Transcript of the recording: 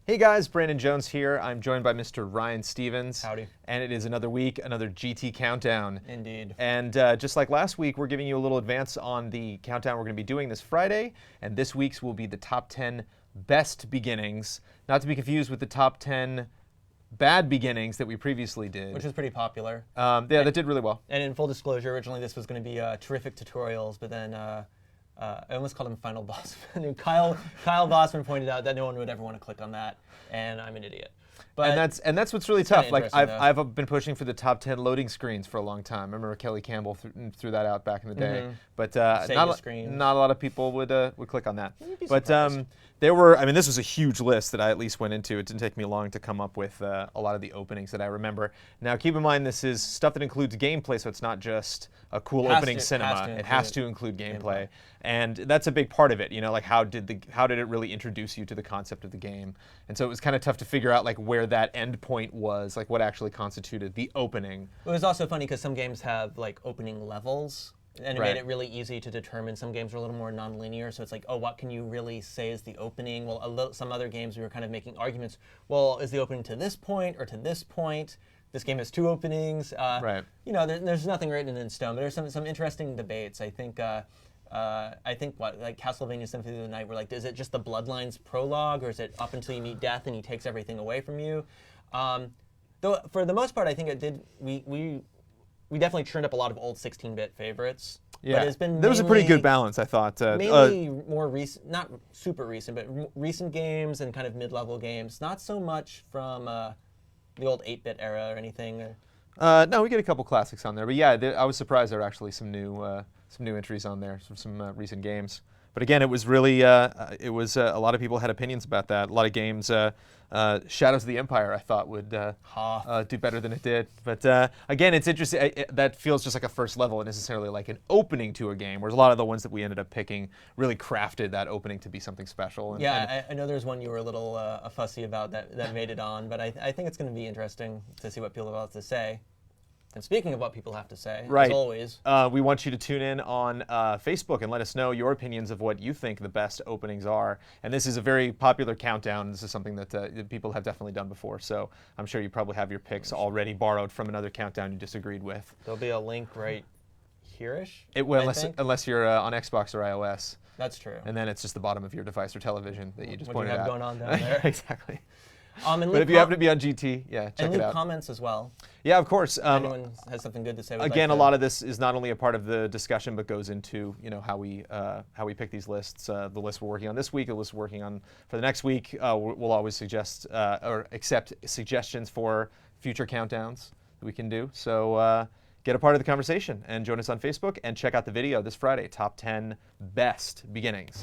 Hey guys, Brandon Jones here. I'm joined by Mr. Ryan Stevens. Howdy. And it is another week, another GT countdown. Indeed. And just like last week, we're giving you a little advance on the countdown we're going to be doing this Friday. And this week's will be the top 10 best beginnings, not to be confused with the top 10 bad beginnings that we previously did. Which was pretty popular. Yeah, that did really well. And in full disclosure, originally this was going to be terrific tutorials, but then I almost called him Final Boss. Kyle Bossman pointed out that no one would ever want to click on that, and I'm an idiot. But and that's what's really tough. Like interesting, I've been pushing for the top 10 loading screens for a long time. I remember Kelly Campbell threw that out back in the day, but not a lot of people would click on that. But there were, I mean, this was a huge list that I at least went into. It didn't take me long to come up with a lot of the openings that I remember. Now, keep in mind, this is stuff that includes gameplay, so it's not just a cool opening cinema. It has to include gameplay. And that's a big part of it, you know, like how did it really introduce you to the concept of the game? And so it was kind of tough to figure out like where that end point was, like what actually constituted the opening. It was also funny because some games have like opening levels, and it made it really easy to determine. Some games are a little more non-linear, so it's like, oh, what can you really say is the opening? Well, some other games we were kind of making arguments. Well, is the opening to this point or to this point? This game has two openings. You know, there's nothing written in stone, but there's some interesting debates. I think like Castlevania Symphony of the Night, we're like, is it just the Bloodlines prologue, or is it up until you meet death and he takes everything away from you? Though for the most part, I think it did. We definitely churned up a lot of old 16-bit favorites. Yeah, but it's been there was a pretty good balance, I thought. Mainly more recent, not super recent, but recent games and kind of mid-level games. Not so much from the old 8-bit era or anything. No, we get a couple classics on there, but yeah, I was surprised there were actually some new entries on there, some recent games. But again, it was really a lot of people had opinions about that. A lot of games, Shadows of the Empire, I thought would do better than it did. But again, it's interesting. That feels just like a first level, and necessarily like an opening to a game. Whereas a lot of the ones that we ended up picking really crafted that opening to be something special. I know there's one you were a little fussy about that made it on, but I think it's going to be interesting to see what people have to say. And speaking of what people have to say, as always, we want you to tune in on Facebook and let us know your opinions of what you think the best openings are. And this is a very popular countdown. This is something that people have definitely done before. So I'm sure you probably have your picks already borrowed from another countdown you disagreed with. There'll be a link right here-ish. It will, unless you're on Xbox or iOS. That's true. And then it's just the bottom of your device or television that you just pointed out. What do you have going on down there? Exactly. But if you happen to be on GT, yeah, check it out. And leave comments as well. Yeah, of course. If anyone has something good to say. Again, a lot of this is not only a part of the discussion, but goes into how we pick these lists. The list we're working on this week, the list we're working on for the next week. We'll always suggest or accept suggestions for future countdowns that we can do. So get a part of the conversation and join us on Facebook and check out the video this Friday, Top 10 Best Beginnings.